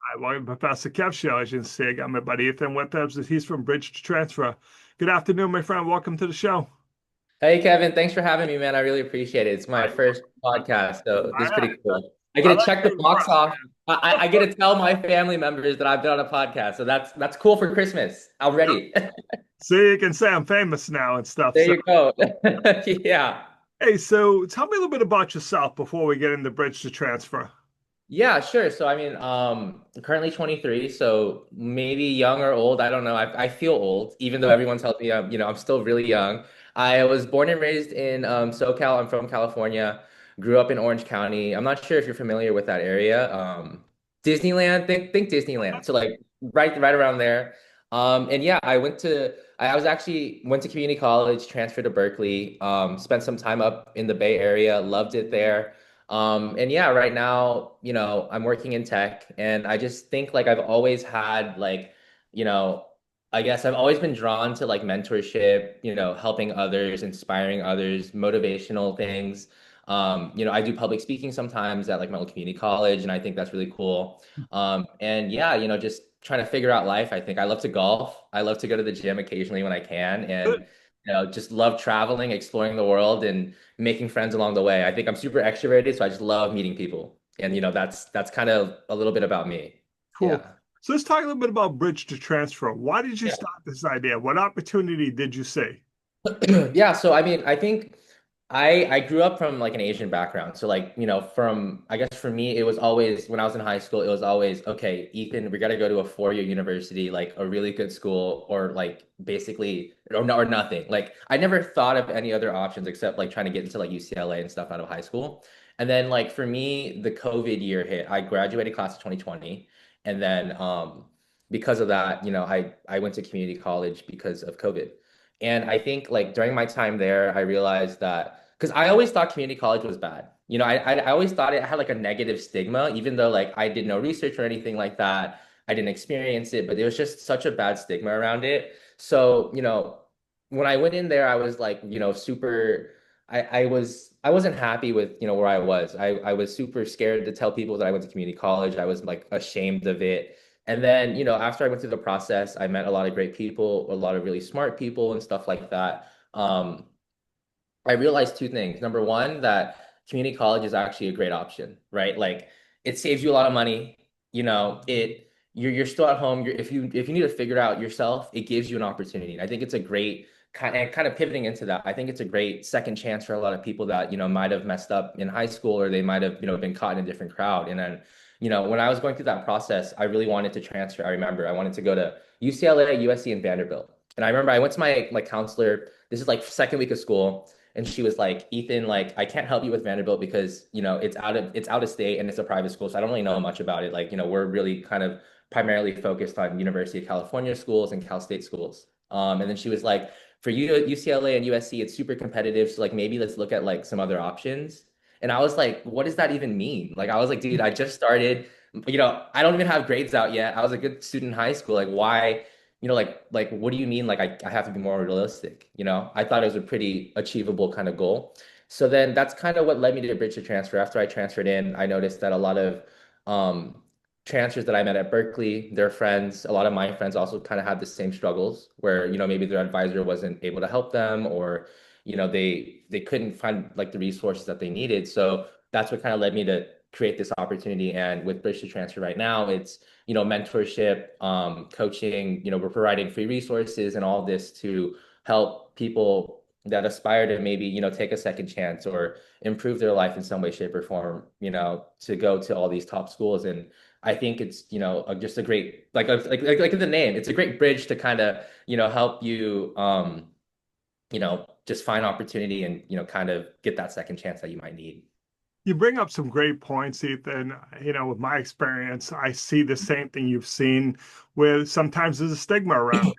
Hi, welcome to Professor Kev Show. As you can see, I got my buddy Ethan with us. He's from Bridge to Transfer. Good afternoon, my friend. Welcome to the show. Hey Kevin, thanks for having me, man. I really appreciate it. It's my first podcast, so this is I, pretty cool. I I get to like check the being box first, off. man. I get to tell my family members that I've been on a podcast, so that's cool for Christmas. I'm Yep. ready. See, you can say I'm famous now and stuff. There So, you go. Yeah. hey, so tell me a little bit about yourself before we get into Bridge to Transfer. Yeah, sure. So I mean, I'm currently 23, so maybe young or old, I don't know. I feel old, even though everyone tells me I'm still really young. I was born and raised in SoCal. I'm from California. Grew up in Orange County. I'm not sure if you're familiar with that area. Disneyland, think Disneyland. So like right around there. And yeah, I was actually went to community college, transferred to Berkeley, spent some time up in the Bay Area, loved it there. And yeah, right now, I'm working in tech and I just think like I've always had like, you know, I guess I've always been drawn to like mentorship, helping others, inspiring others, motivational things. I do public speaking sometimes at like my old community college, and I think that's really cool. And yeah, just trying to figure out life. I think I love to golf. I love to go to the gym occasionally when I can, and just love traveling, exploring the world, and making friends along the way. I think I'm super extroverted, so I just love meeting people. And that's kind of a little bit about me. Cool. Yeah. So let's talk a little bit about Bridge to Transfer. Why did you Yeah. start this idea? What opportunity did you see? Yeah, so I mean, I think I grew up from like an Asian background. So like, from I guess for me it was always when I was in high school, it was always, okay, Ethan, we got to go to a 4-year university, like a really good school or like basically or nothing. Like I never thought of any other options except like trying to get into like UCLA and stuff out of high school. And then like for me, the COVID year hit. I graduated class of 2020 and then because of that, I went to community college because of COVID. And I think like during my time there, I realized that because I always thought community college was bad. I always thought it had like a negative stigma, even though like I did no research or anything like that. I didn't experience it, but there was just such a bad stigma around it. So, when I went in there, I was like, super I wasn't happy with, where I was. I was super scared to tell people that I went to community college. I was like ashamed of it. And then, after I went through the process, I met a lot of great people, a lot of really smart people and stuff like that. I realized two things. Number one, that community college is actually a great option, right? Like it saves you a lot of money. You're still at home. If you need to figure it out yourself, it gives you an opportunity. And I think it's a great kind of pivoting into that. I think it's a great second chance for a lot of people that, might have messed up in high school or they might have, been caught in a different crowd. And then, when I was going through that process, I really wanted to transfer. I remember I wanted to go to UCLA, USC, and Vanderbilt. And I remember I went to my counselor. This is like second week of school. And she was like, Ethan, like, I can't help you with Vanderbilt because, it's out of state and it's a private school. So I don't really know much about it. Like, we're really kind of primarily focused on University of California schools and Cal State schools. And then she was like, for you, UCLA and USC, it's super competitive. So like maybe let's look at like some other options. And I was like, what does that even mean? Like, I was like, dude, I just started, I don't even have grades out yet. I was a good student in high school. Like, why? Like what do you mean? Like I have to be more realistic, I thought it was a pretty achievable kind of goal. So then that's kind of what led me to bridge to transfer. After I transferred in, I noticed that a lot of um, transfers that I met at Berkeley, their friends, a lot of my friends also kind of had the same struggles where, maybe their advisor wasn't able to help them or, they couldn't find like the resources that they needed. So that's what kind of led me to create this opportunity. And with Bridge to Transfer right now, it's mentorship, coaching, we're providing free resources and all this to help people that aspire to maybe, take a second chance or improve their life in some way, shape, or form, to go to all these top schools. And I think it's, just a great, like in the name, it's a great bridge to kind of, help you, just find opportunity and, kind of get that second chance that you might need. You bring up some great points, Ethan. With my experience, I see the same thing you've seen where sometimes there's a stigma around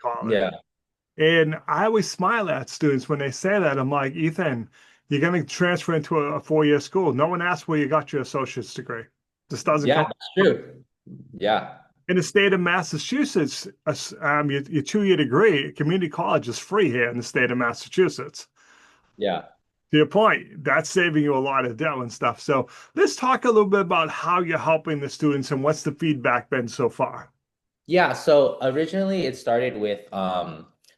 college. Yeah. And I always smile at students when they say that. I'm like, Ethan, you're going to transfer into a 4-year school. No one asks where you got your associate's degree. This doesn't Yeah, come that's true. Yeah. in the state of Massachusetts. Your 2-year degree, community college is free here in the state of Massachusetts. Yeah. To your point, that's saving you a lot of dough and stuff. So let's talk a little bit about how you're helping the students and what's the feedback been so far. Yeah, so originally it started with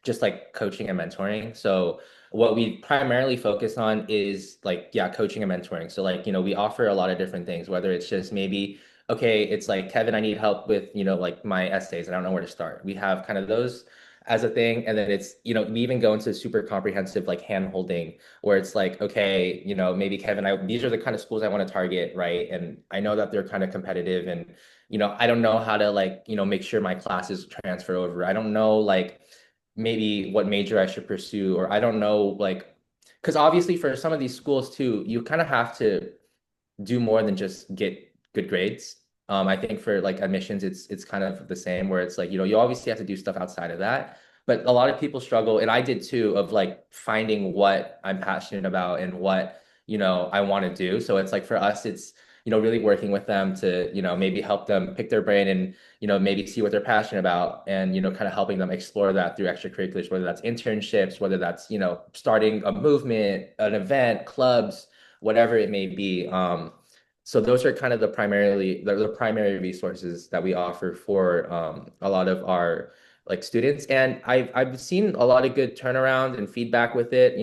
just like coaching and mentoring. So what we primarily focus on is like, yeah, coaching and mentoring. So like, we offer a lot of different things, whether it's just maybe, okay, it's like, Kevin, I need help with, like my essays. I don't know where to start. We have kind of those as a thing. And then it's, we even go into super comprehensive like hand holding where it's like, okay, maybe Kevin, these are the kind of schools I want to target, right? And I know that they're kind of competitive and I don't know how to like, make sure my classes transfer over. I don't know like maybe what major I should pursue, or I don't know like, because obviously for some of these schools too, you kind of have to do more than just get good grades. I think for like admissions, it's kind of the same where it's like, you obviously have to do stuff outside of that. But a lot of people struggle, and I did too, of like finding what I'm passionate about and what, I want to do. So it's like for us, it's, really working with them to, maybe help them pick their brain and, maybe see what they're passionate about and, kind of helping them explore that through extracurriculars, whether that's internships, whether that's, starting a movement, an event, clubs, whatever it may be. So those are kind of the primary resources that we offer for a lot of our like students, and I've seen a lot of good turnaround and feedback with it.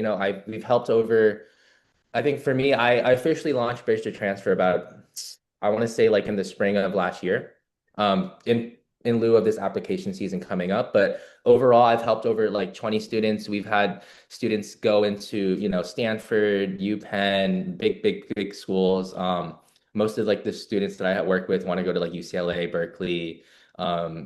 We've helped over. I think for me, I officially launched Bridge to Transfer about, I want to say like in the spring of last year, in lieu of this application season coming up. But overall, I've helped over like 20 students. We've had students go into, Stanford, UPenn, big schools. Most of like the students that I have worked with want to go to like UCLA, Berkeley,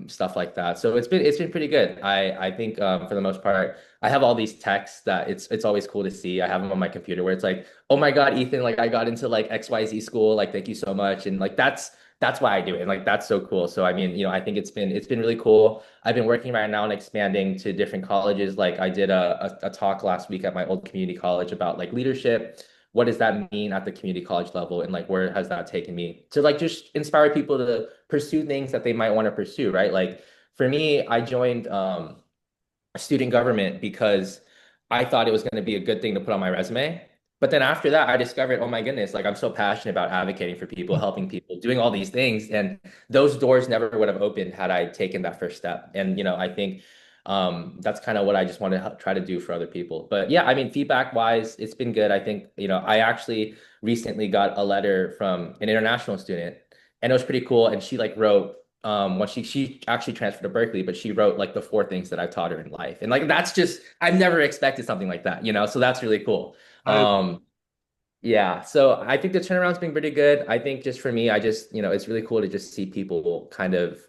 stuff like that. So it's been pretty good. I think for the most part, I have all these texts that it's always cool to see. I have them on my computer where it's like, oh my God, Ethan, like I got into like XYZ school, like thank you so much. And like that's why I do it. And like that's so cool. So I mean, I think it's been really cool. I've been working right now and expanding to different colleges. Like I did a talk last week at my old community college about like leadership. What does that mean at the community college level? And like where has that taken me to like just inspire people to pursue things that they might want to pursue, right? Like for me, I joined student government because I thought it was going to be a good thing to put on my resume. But then after that, I discovered, oh my goodness, like I'm so passionate about advocating for people, helping people, doing all these things. And those doors never would have opened had I taken that first step. And, I think that's kind of what I just want to try to do for other people. But yeah, I mean, feedback wise, it's been good. I think, I actually recently got a letter from an international student and it was pretty cool. And she like wrote, when she actually transferred to Berkeley, but she wrote like the four things that I've taught her in life. And like that's just I've never expected something like that, so that's really cool. I, Yeah, so I think the turnaround's been pretty good. I think just for me, I just, it's really cool to just see people kind of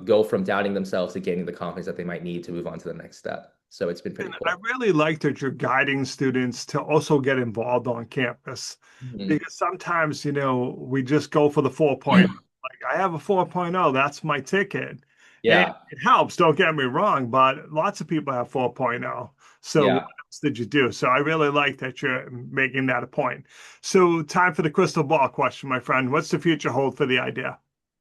go from doubting themselves to gaining the confidence that they might need to move on to the next step. So it's been and pretty I cool. really like that you're guiding students to also get involved on campus Mhm. because sometimes, we just go for the 4.0. Like I have a 4.0, that's my ticket. And Yeah, it helps, don't get me wrong, but lots of people have 4.0. So what yeah. else did you do? So I really like that you're making that a point. So time for the crystal ball question, my friend. What's the future hold for the idea?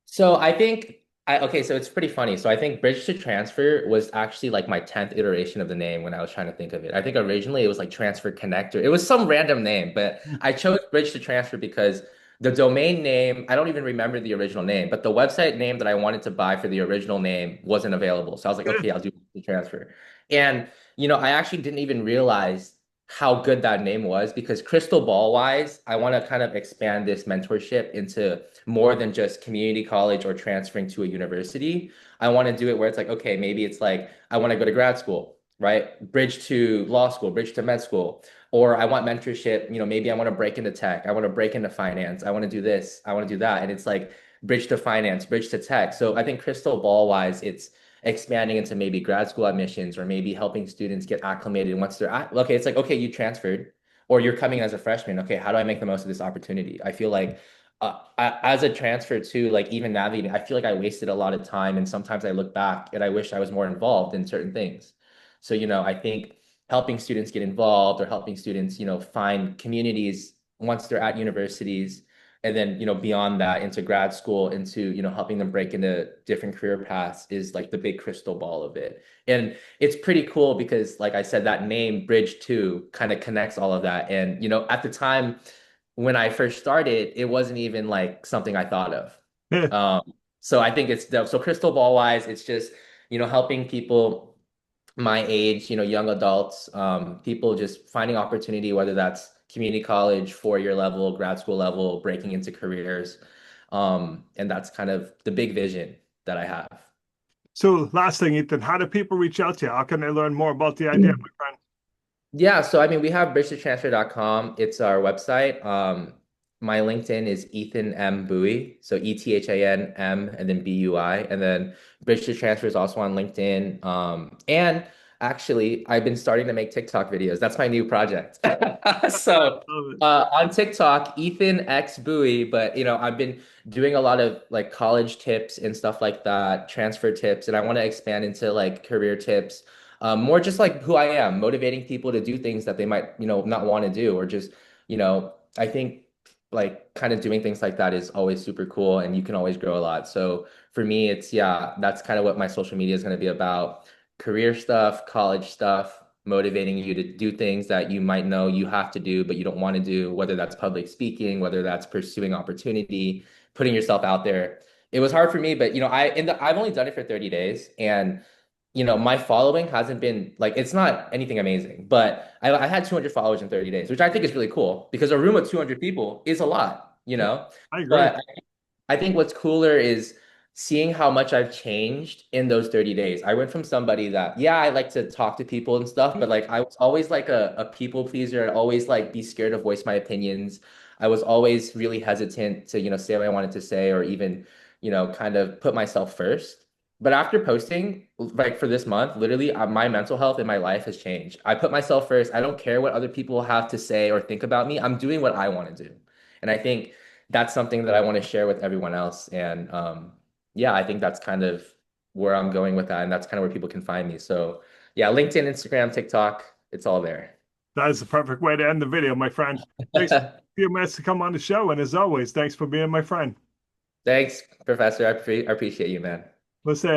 So I think okay, so it's pretty funny. So I think Bridge to Transfer was actually like my 10th iteration of the name when I was trying to think of it. I think originally it was like Transfer Connector. It was some random name, but I chose Bridge to Transfer because the domain name, I don't even remember the original name, but the website name that I wanted to buy for the original name wasn't available. So I was like, okay, I'll do the transfer. And I actually didn't even realize how good that name was because crystal ball wise, I want to kind of expand this mentorship into more than just community college or transferring to a university. I want to do it where it's like, okay, maybe it's like I want to go to grad school, right? Bridge to law school, bridge to med school, or I want mentorship, maybe I want to break into tech, I want to break into finance, I want to do this, I want to do that. And it's like bridge to finance, bridge to tech. So I think crystal ball wise, it's expanding into maybe grad school admissions or maybe helping students get acclimated once they're at, okay, it's like, okay, you transferred or you're coming as a freshman. Okay, how do I make the most of this opportunity? I feel like as a transfer too, like even navigating, I feel like I wasted a lot of time. And sometimes I look back and I wish I was more involved in certain things. So, I think helping students get involved or helping students, find communities once they're at universities And then, beyond that into grad school, into, helping them break into different career paths is like the big crystal ball of it. And it's pretty cool because, like I said, that name Bridge 2 kind of connects all of that. And, at the time when I first started, it wasn't even like something I thought of. Yeah. So I think it's dope. So crystal ball wise, it's just, helping people my age, young adults, people just finding opportunity, whether that's community college, 4-year level, grad school level, breaking into careers. And that's kind of the big vision that I have. So last thing, Ethan, how do people reach out to you? How can they learn more about the idea, my friend? Yeah, so I mean, we have bridgetotransfer.com. It's our website. My LinkedIn is Ethan M. Bowie. So Ethan M and then Bui. And then Bridge to Transfer is also on LinkedIn. And actually, I've been starting to make TikTok videos. That's my new project. So Love it. on TikTok, Ethan X Bowie, but I've been doing a lot of like college tips and stuff like that, transfer tips, and I want to expand into like career tips, more just like who I am, motivating people to do things that they might, not want to do, or just, I think like kind of doing things like that is always super cool and you can always grow a lot. So for me, it's, yeah, that's kind of what my social media is going to be about. Career stuff, college stuff, motivating you to do things that you might know you have to do, but you don't want to do, whether that's public speaking, whether that's pursuing opportunity, putting yourself out there. It was hard for me, but I've only done it for 30 days, and my following hasn't been like, it's not anything amazing, but I had 200 followers in 30 days, which I think is really cool because a room of 200 people is a lot, Yeah, I agree. but I think what's cooler is seeing how much I've changed in those 30 days. I went from somebody that, yeah, I like to talk to people and stuff, but like I was always like a people pleaser. I'd always like be scared to voice my opinions. I was always really hesitant to, say what I wanted to say, or even, kind of put myself first. But after posting, like for this month, literally, my mental health in my life has changed. I put myself first. I don't care what other people have to say or think about me. I'm doing what I want to do. And I think that's something that I want to share with everyone else. And yeah, I think that's kind of where I'm going with that. And that's kind of where people can find me. So yeah, LinkedIn, Instagram, TikTok, it's all there. That is the perfect way to end the video, my friend. Thanks for a few minutes to come on the show. And as always, thanks for being my friend. Thanks, Professor. I appreciate you, man. Let's say